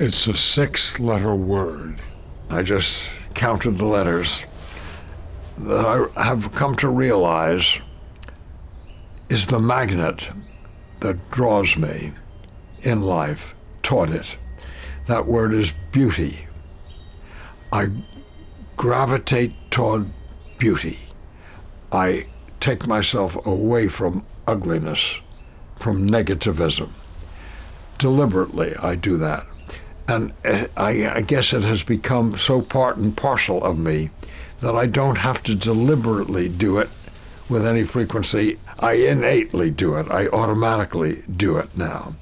It's a 6-letter word. I just counted the letters that I have come to realize is the magnet that draws me in life toward it. That word is beauty. I gravitate toward beauty. I take myself away from ugliness, from negativism. Deliberately, I do that. And I guess it has become so part and parcel of me that I don't have to deliberately do it with any frequency. I innately do it. I automatically do it now.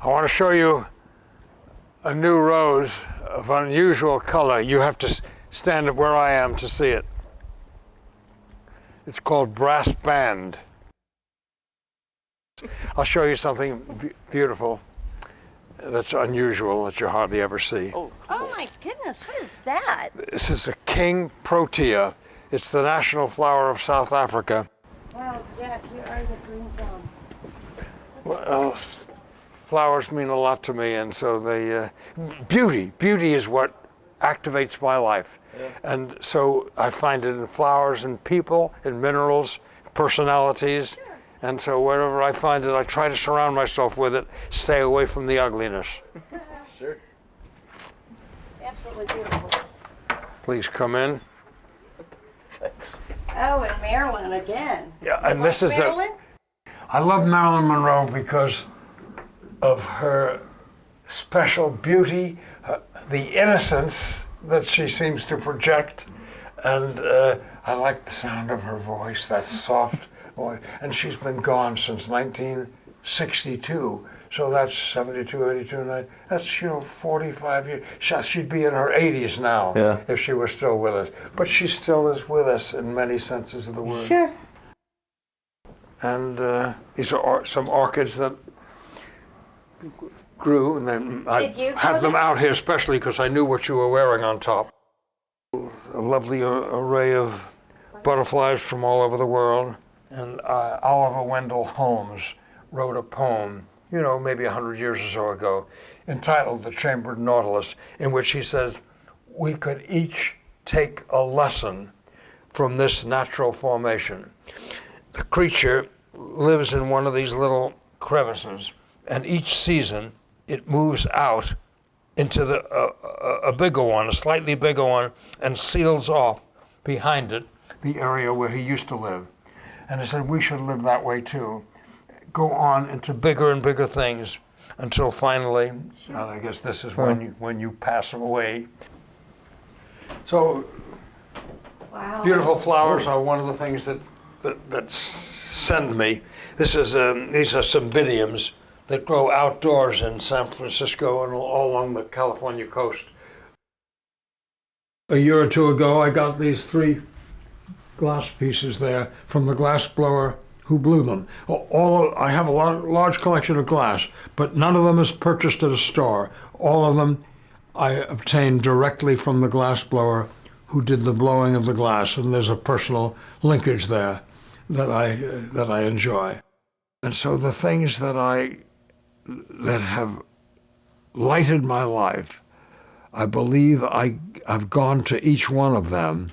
I want to show you a new rose of unusual color. You have to stand up where I am to see it. It's called Brass Band. I'll show you something beautiful that's unusual that you hardly ever see. Oh my goodness, what is that? This is a king protea. It's the national flower of South Africa. Wow, Jack, you are the green thumb. Well, flowers mean a lot to me, and so they, beauty is what activates my life. Yeah. And so I find it in flowers and people, in minerals, personalities. Sure. And so wherever I find it, I try to surround myself with it, stay away from the ugliness. Sure. Absolutely beautiful. Please come in. Thanks. Oh, and Marilyn again. Yeah, and this is Marilyn? I love Marilyn Monroe because of her special beauty, the innocence that she seems to project, and I like the sound of her voice, that soft voice. And she's been gone since 1962, so that's 72, 82, 90, that's 45 years. She'd be in her 80s now if she were still with us, but she still is with us in many senses of the word. Sure. And these are some orchids that grew, and then I had them out here especially because I knew what you were wearing on top. A lovely array of butterflies from all over the world. And Oliver Wendell Holmes wrote a poem, maybe 100 years or so ago, entitled The Chambered Nautilus, in which he says, we could each take a lesson from this natural formation. The creature lives in one of these little crevices, and each season it moves out into a bigger one, a slightly bigger one, and seals off behind it the area where he used to live. And he said we should live that way too. Go on into bigger and bigger things until finally, and I guess this is when you pass away. So, wow. Beautiful flowers are one of the things that send me. These are Cymbidiums that grow outdoors in San Francisco and all along the California coast. A year or two ago, I got these 3 glass pieces there from the glass blower who blew them. I have a large collection of glass, but none of them is purchased at a store. All of them I obtained directly from the glass blower who did the blowing of the glass, and there's a personal linkage there that I enjoy. And so the things that have lighted my life, I believe I've gone to each one of them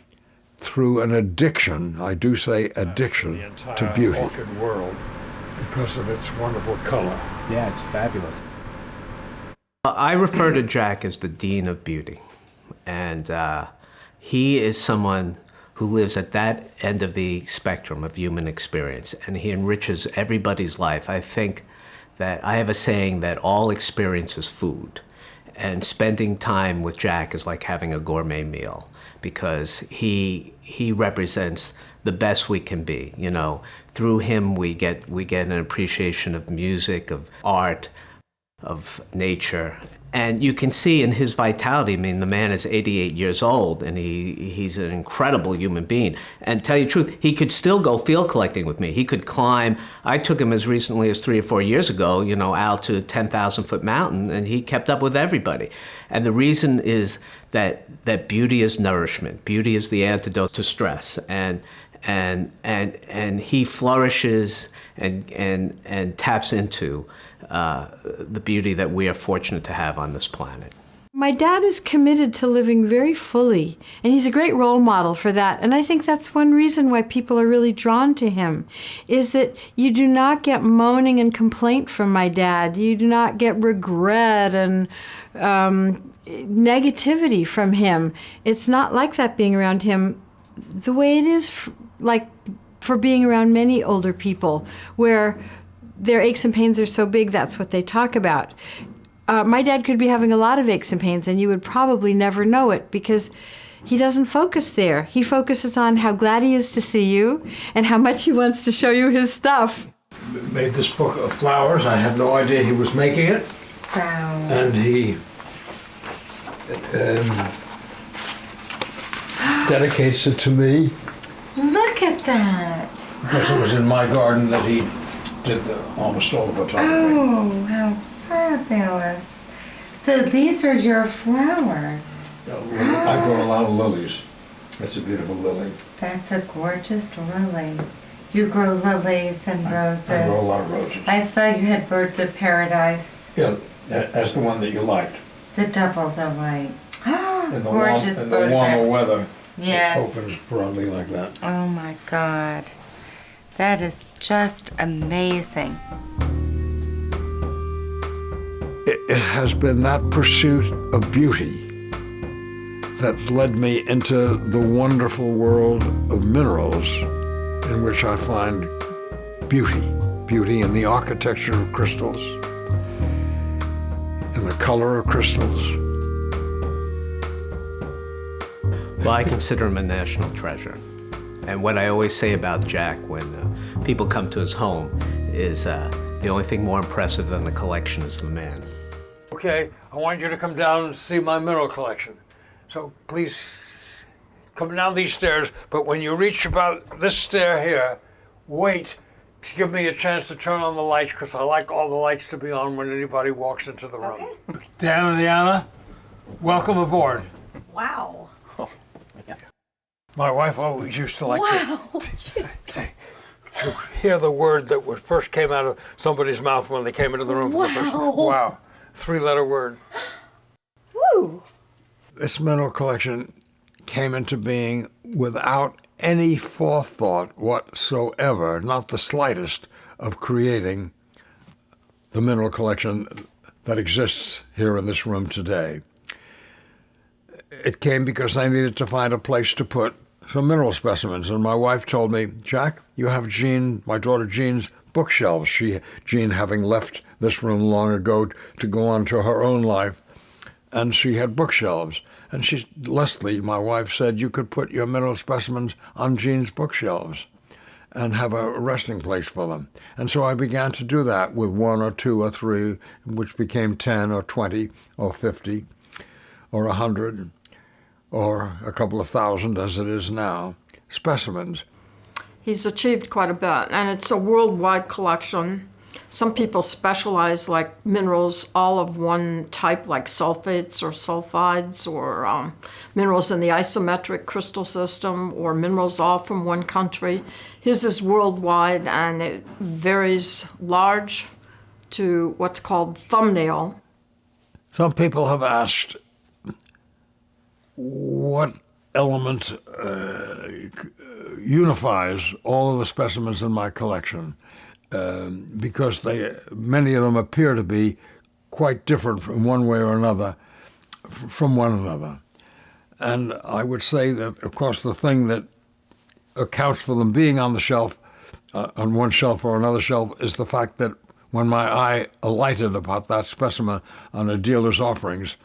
through an addiction, I do say addiction, to beauty. The orchid world, because of its wonderful color. Yeah, it's fabulous. I refer to Jack as the Dean of Beauty, and he is someone who lives at that end of the spectrum of human experience, and he enriches everybody's life. I think that I have a saying that all experience is food, and spending time with Jack is like having a gourmet meal, because he represents the best we can be. You know, through him we get an appreciation of music, of art, of nature. And you can see in his vitality, I mean, the man is 88 years old, and he's an incredible human being. And tell you the truth, he could still go field collecting with me. He could climb. I took him as recently as 3 or 4 years ago, you know, out to a 10,000-foot mountain, and he kept up with everybody. And the reason is that beauty is nourishment. Beauty is the antidote to stress. And he flourishes and taps into the beauty that we are fortunate to have on this planet. My dad is committed to living very fully, and he's a great role model for that. And I think that's one reason why people are really drawn to him, is that you do not get moaning and complaint from my dad. You do not get regret and negativity from him. It's not like that being around him the way it is for being around many older people, where their aches and pains are so big, that's what they talk about. My dad could be having a lot of aches and pains, and you would probably never know it because he doesn't focus there. He focuses on how glad he is to see you and how much he wants to show you his stuff. Made this book of flowers. I had no idea he was making it. Wow. And he dedicates it to me. Look at that. Because it was in my garden that he did almost all the photography. Oh, how fabulous. So these are your flowers. I grow a lot of lilies. That's a beautiful lily. That's a gorgeous lily. You grow lilies and roses. I grow a lot of roses. I saw you had birds of paradise. Yeah, that's the one that you liked. The double delight. In the Gorgeous warm, in the warmer weather. Yes. It opens broadly like that. Oh my God. That is just amazing. It has been that pursuit of beauty that's led me into the wonderful world of minerals in which I find beauty. Beauty in the architecture of crystals, in the color of crystals. Well, I consider him a national treasure. And what I always say about Jack when people come to his home is the only thing more impressive than the collection is the man. Okay, I want you to come down and see my mineral collection. So please come down these stairs, but when you reach about this stair here, wait to give me a chance to turn on the lights, because I like all the lights to be on when anybody walks into the room. Okay. Dan and Deanna, welcome aboard. Wow. My wife always used to like Wow. to hear the word that first came out of somebody's mouth when they came into the room for the first time. Wow. 3-letter word. Woo. This mineral collection came into being without any forethought whatsoever, not the slightest, of creating the mineral collection that exists here in this room today. It came because I needed to find a place to put some mineral specimens, and my wife told me, Jack, you have my daughter Jean's bookshelves. Jean having left this room long ago to go on to her own life, and she had bookshelves. And Leslie, my wife, said you could put your mineral specimens on Jean's bookshelves and have a resting place for them. And so I began to do that with 1 or 2 or 3, which became 10 or 20 or 50 or 100 or a couple of thousand, as it is now, specimens. He's achieved quite a bit, and it's a worldwide collection. Some people specialize, like minerals all of one type, like sulfates or sulfides, or minerals in the isometric crystal system, or minerals all from one country. His is worldwide, and it varies large to what's called thumbnail. Some people have asked what element unifies all of the specimens in my collection, because many of them appear to be quite different from one way or another from one another. And I would say that, of course, the thing that accounts for them being on the shelf, on one shelf or another shelf, is the fact that when my eye alighted about that specimen on a dealer's offerings,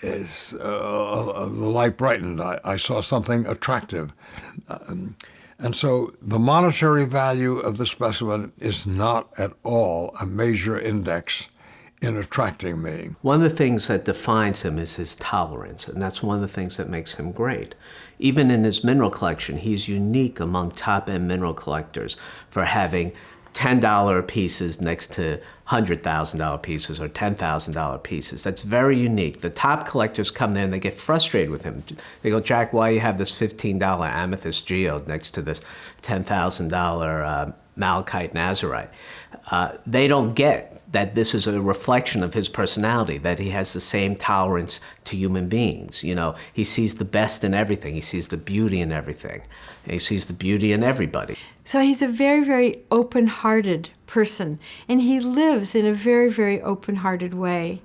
the light brightened. I saw something attractive. And so the monetary value of the specimen is not at all a major index in attracting me. One of the things that defines him is his tolerance, and that's one of the things that makes him great. Even in his mineral collection, he's unique among top-end mineral collectors for having $10 pieces next to $100,000 pieces or $10,000 pieces. That's very unique. The top collectors come there and they get frustrated with him. They go, Jack, why you have this $15 amethyst geode next to this $10,000 malachite nazarite? They don't get that this is a reflection of his personality, that he has the same tolerance to human beings. You know, he sees the best in everything. He sees the beauty in everything. And he sees the beauty in everybody. So he's a very, very open-hearted person, and he lives in a very, very open-hearted way.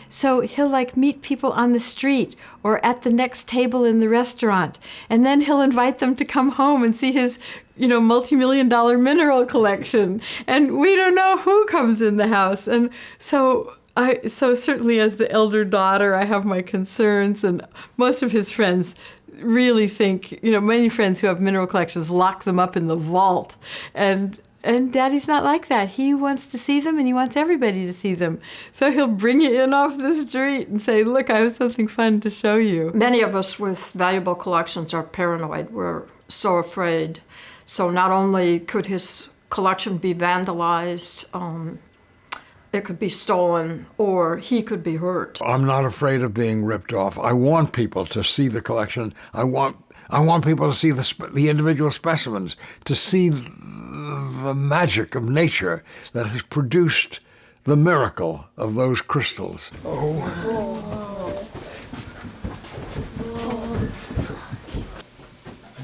So he'll like meet people on the street or at the next table in the restaurant, and then he'll invite them to come home and see his, multi-million-dollar mineral collection. And we don't know who comes in the house. And so certainly as the elder daughter, I have my concerns, and most of his friends really think, many friends who have mineral collections lock them up in the vault. And Daddy's not like that. He wants to see them, and he wants everybody to see them. So he'll bring you in off the street and say, look, I have something fun to show you. Many of us with valuable collections are paranoid. We're so afraid. So not only could his collection be vandalized, it could be stolen, or he could be hurt. I'm not afraid of being ripped off. I want people to see the collection. I want people to see the individual specimens, to see the magic of nature that has produced the miracle of those crystals.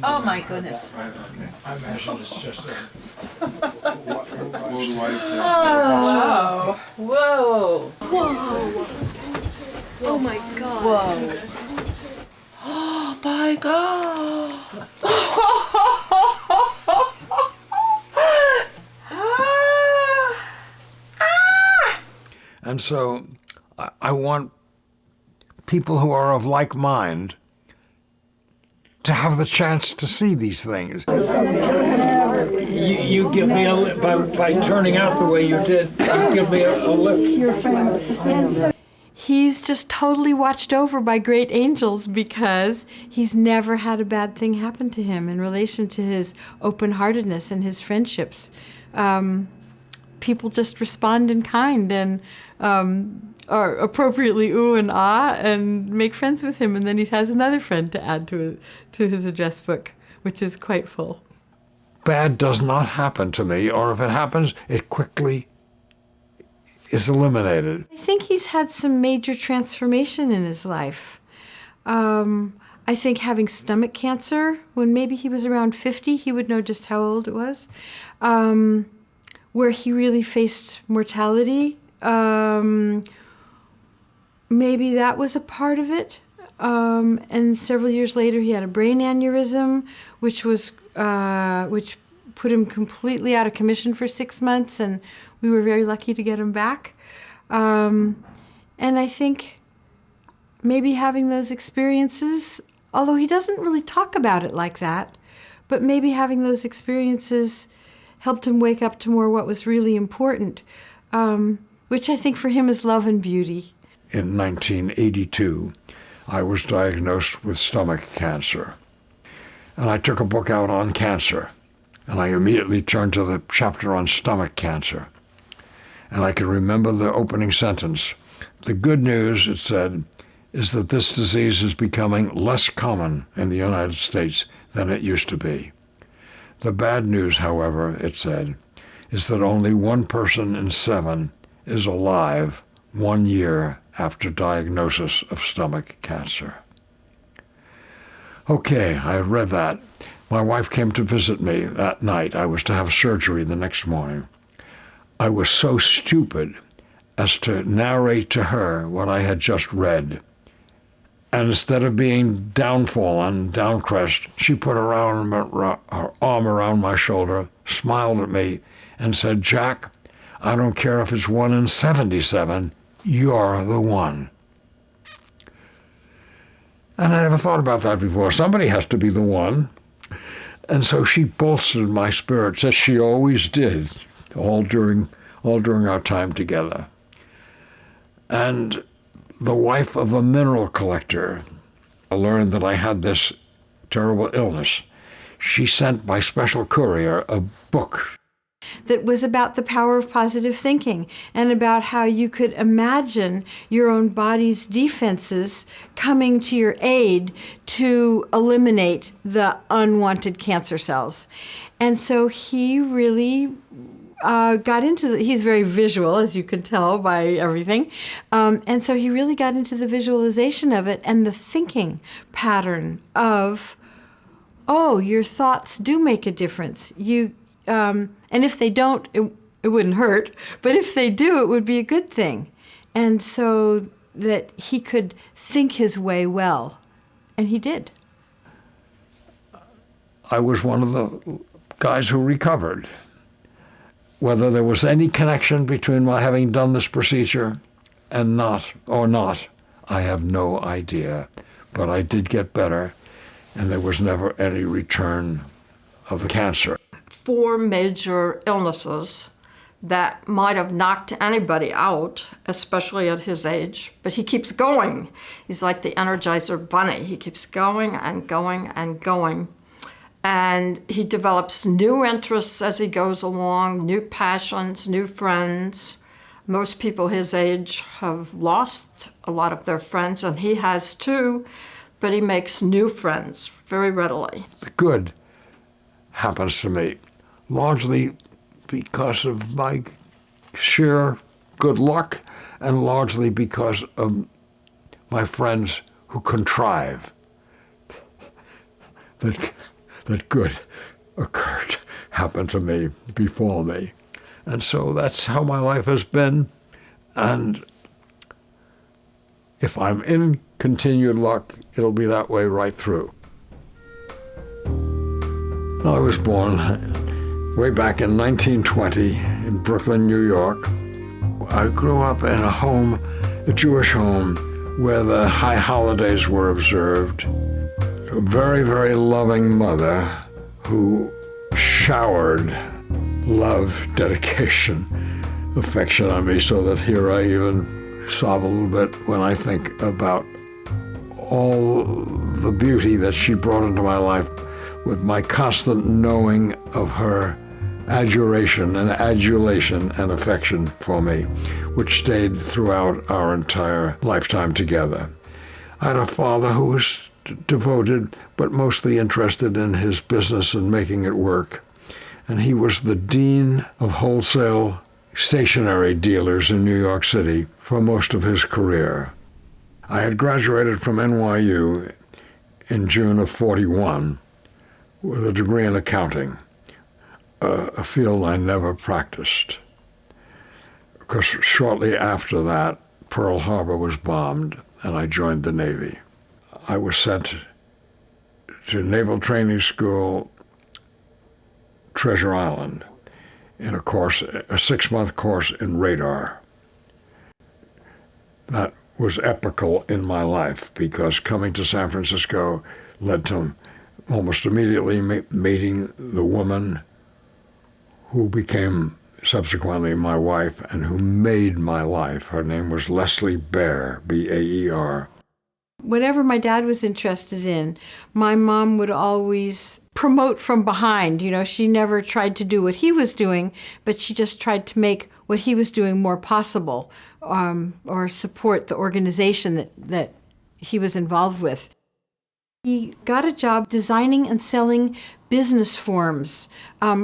Oh my goodness. I imagine it's just Oh. Whoa. Whoa. Oh my God. Whoa. Oh my God. And so I want people who are of like mind to have the chance to see these things. You give me by turning out the way you did, you give me a lift. He's just totally watched over by great angels because he's never had a bad thing happen to him in relation to his open-heartedness and his friendships. People just respond in kind and are appropriately ooh and ah and make friends with him, and then he has another friend to add to his address book, which is quite full. Bad does not happen to me, or if it happens, it quickly is eliminated. I think he's had some major transformation in his life. I think having stomach cancer, when maybe he was around 50, he would know just how old it was, where he really faced mortality. Maybe that was a part of it. And several years later, he had a brain aneurysm, which put him completely out of commission for 6 months, and we were very lucky to get him back. And I think maybe having those experiences, although he doesn't really talk about it like that, but maybe having those experiences helped him wake up to more what was really important, which I think for him is love and beauty. In 1982, I was diagnosed with stomach cancer. And I took a book out on cancer, and I immediately turned to the chapter on stomach cancer. And I can remember the opening sentence. The good news, it said, is that this disease is becoming less common in the United States than it used to be. The bad news, however, it said, is that only 1 person in 7 is alive 1 year after diagnosis of stomach cancer. Okay, I had read that. My wife came to visit me that night. I was to have surgery the next morning. I was so stupid as to narrate to her what I had just read. And instead of being downfallen, downcrest, she put her arm around my shoulder, smiled at me, and said, Jack, I don't care if it's 1 in 77, you're the one. And I never thought about that before. Somebody has to be the one. And so she bolstered my spirits, as she always did, all during our time together. And the wife of a mineral collector learned that I had this terrible illness. She sent by special courier a book that was about the power of positive thinking and about how you could imagine your own body's defenses coming to your aid to eliminate the unwanted cancer cells. And so he really got into he's very visual, as you can tell by everything. And so he really got into the visualization of it and the thinking pattern of, oh, your thoughts do make a difference. And if they don't, it wouldn't hurt. But if they do, it would be a good thing. And so that he could think his way well. And he did. I was one of the guys who recovered. Whether there was any connection between my having done this procedure and not, I have no idea. But I did get better, and there was never any return of the cancer. 4 major illnesses that might have knocked anybody out, especially at his age, but he keeps going. He's like the Energizer Bunny. He keeps going and going and going. And he develops new interests as he goes along, new passions, new friends. Most people his age have lost a lot of their friends, and he has too, but he makes new friends very readily. The good happens to me, largely because of my sheer good luck and largely because of my friends who contrive that good happened to me, befall me. And so that's how my life has been. And if I'm in continued luck, it'll be that way right through. I was born way back in 1920 in Brooklyn, New York. I grew up in a Jewish home, where the high holidays were observed. A very, very loving mother who showered love, dedication, affection on me, so that here I even sob a little bit when I think about all the beauty that she brought into my life, with my constant knowing of her adoration and adulation and affection for me, which stayed throughout our entire lifetime together. I had a father who was devoted, but mostly interested in his business and making it work. And he was the dean of wholesale stationery dealers in New York City for most of his career. I had graduated from NYU in June of '41 with a degree in accounting, a field I never practiced. Because shortly after that, Pearl Harbor was bombed, and I joined the Navy. I was sent to Naval Training School, Treasure Island, in a 6-month course in radar. That was epical in my life, because coming to San Francisco led to almost immediately meeting the woman who became subsequently my wife and who made my life. Her name was Leslie Baer, B-A-E-R. Whatever my dad was interested in, my mom would always promote from behind. You know, she never tried to do what he was doing, but she just tried to make what he was doing more possible, or support the organization that he was involved with. He got a job designing and selling business forms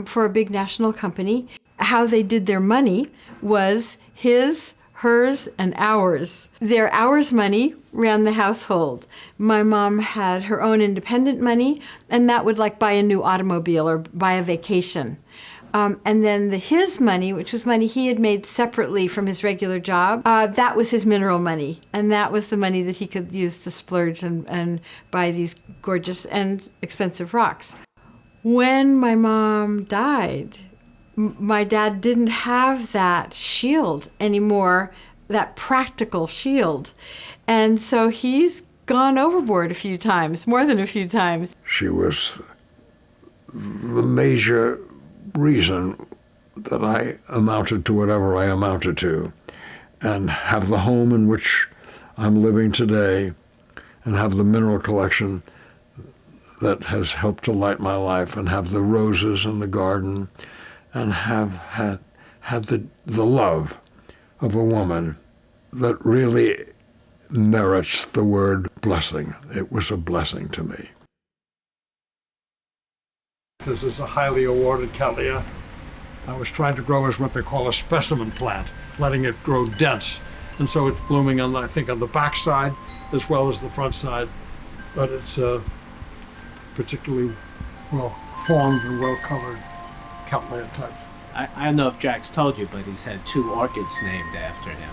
for a big national company. How they did their money was his, hers, and ours. Their ours money ran the household. My mom had her own independent money, and that would like buy a new automobile or buy a vacation. And then his money, which was money he had made separately from his regular job, that was his mineral money. And that was the money that he could use to splurge and buy these gorgeous and expensive rocks. When my mom died, my dad didn't have that shield anymore, that practical shield. And so he's gone overboard a few times, more than a few times. She was the major reason that I amounted to whatever I amounted to, and have the home in which I'm living today, and have the mineral collection that has helped to light my life, and have the roses in the garden, and have had the love of a woman that really merits the word blessing. It was a blessing to me. This is a highly awarded Cattleya. I was trying to grow as what they call a specimen plant, letting it grow dense. And so it's blooming on, I think, on the back side as well as the front side. But it's particularly well formed and well covered Cattleya type. I don't know if Jack's told you, but he's had 2 orchids named after him.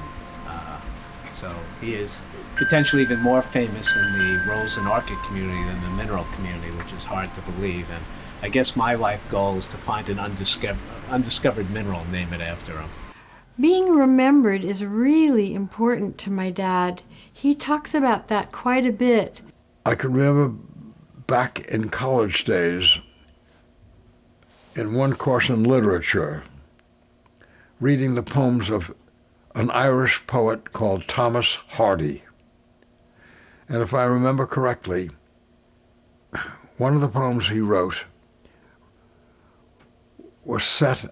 So he is potentially even more famous in the rose and orchid community than the mineral community, which is hard to believe. And I guess my life goal is to find an undiscovered mineral and name it after him. Being remembered is really important to my dad. He talks about that quite a bit. I can remember back in college days, in one course in literature, reading the poems of an Irish poet called Thomas Hardy. And if I remember correctly, one of the poems he wrote was set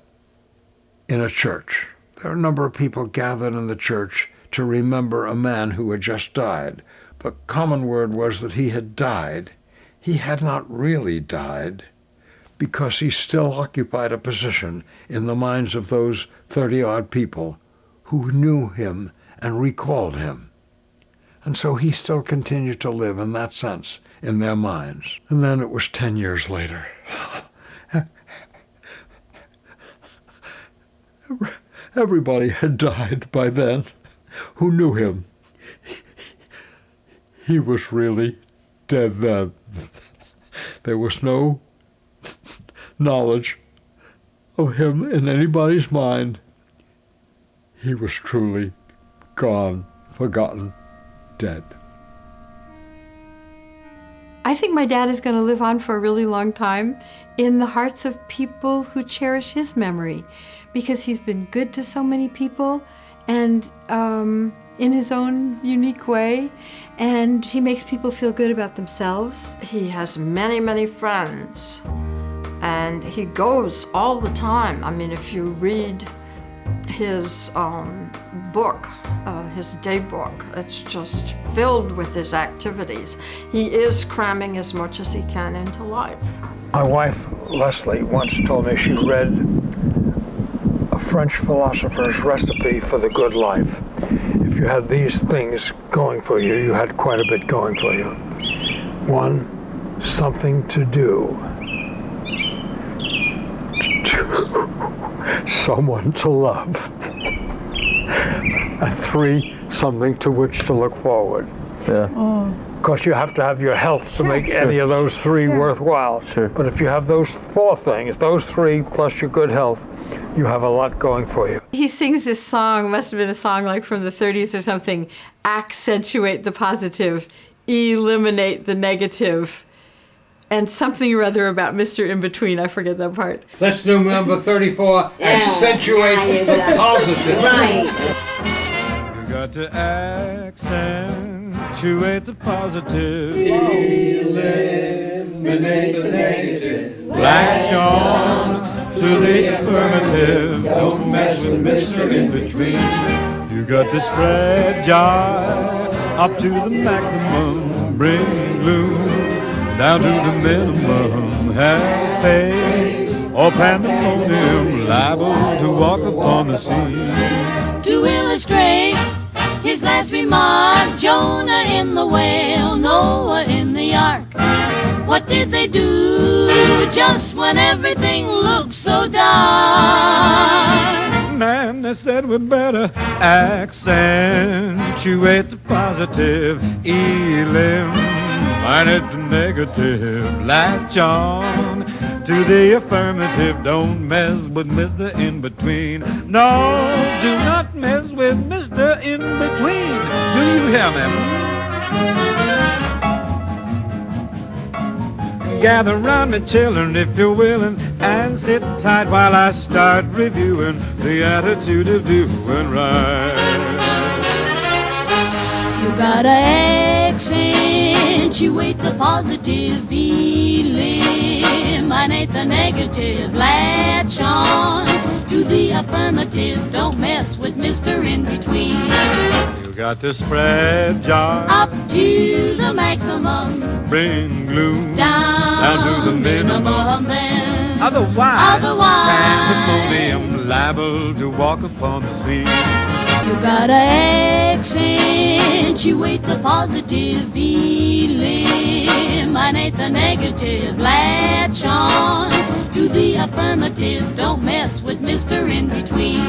in a church. There were a number of people gathered in the church to remember a man who had just died. The common word was that he had died. He had not really died, because he still occupied a position in the minds of those 30-odd people who knew him and recalled him. And so he still continued to live in that sense in their minds. And then it was 10 years later. Everybody had died by then who knew him. He was really dead then. There was no knowledge of him in anybody's mind. He was truly gone, forgotten, dead. I think my dad is going to live on for a really long time in the hearts of people who cherish his memory, because he's been good to so many people, and in his own unique way, and he makes people feel good about themselves. He has many, many friends, and he goes all the time. I mean, if you read his book, his day book, it's just filled with his activities. He is cramming as much as he can into life. My wife, Leslie, once told me she read a French philosopher's recipe for the good life. If you had these things going for you, you had quite a bit going for you. 1, something to do. 2, someone to love. And 3, something to which to look forward. Yeah. Of course, you have to have your health to make any of those 3 worthwhile. Sure. But if you have those 4 things, those 3 plus your good health, you have a lot going for you. He sings this song, must have been a song like from the 30s or something, accentuate the positive, eliminate the negative, and something or other about Mr. In Between. I forget that part. Let's do number 34, accentuate the positive. You got to accentuate the positive, Eliminate the negative. latch on to the affirmative, don't mess with Mr. In Between. You got to spread joy up to the maximum, bring gloom down to the minimum, have faith or pandemonium, liable to walk upon the sea. To illustrate his last remark, Jonah in the whale, Noah in the ark. What did they do just when everything looked so dark? Man, they said we better accentuate the positive, eliminate the negative, latch on to the affirmative, don't mess with Mr. In Between. No, do not mess with Mr. In Between. Do you hear me? gather round me, children, if you're willing, and sit tight while I start reviewing the attitude of doing right. You gotta accentuate the positive, eliminate the negative, latch on to the affirmative, don't mess with Mr. In Between. You got to spread joy Up to the maximum, bring gloom down to the minimum. then Otherwise, pandemonium liable to walk upon the scene. you gotta accentuate the positive, eliminate the negative, latch on to the affirmative, don't mess with Mr. In Between.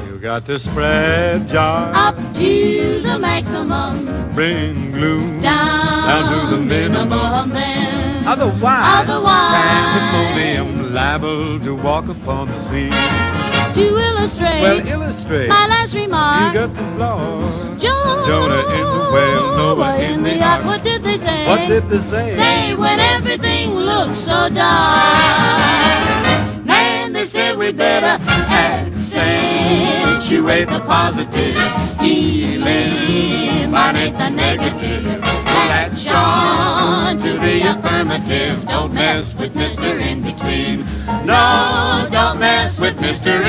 You got to spread joy Up to the maximum, bring gloom down to the minimum. then Otherwise, pandemonium liable to walk upon the scene. to illustrate Well, illustrate. my last You remark, got the floor. Jonah in the whale, Noah in the ark. What did they say? What did they say? Say when everything looks so dark. Man, they said we better accentuate the positive, eliminate the negative, latch on to the affirmative, don't mess with Mr. In Between. No, don't mess with Mr.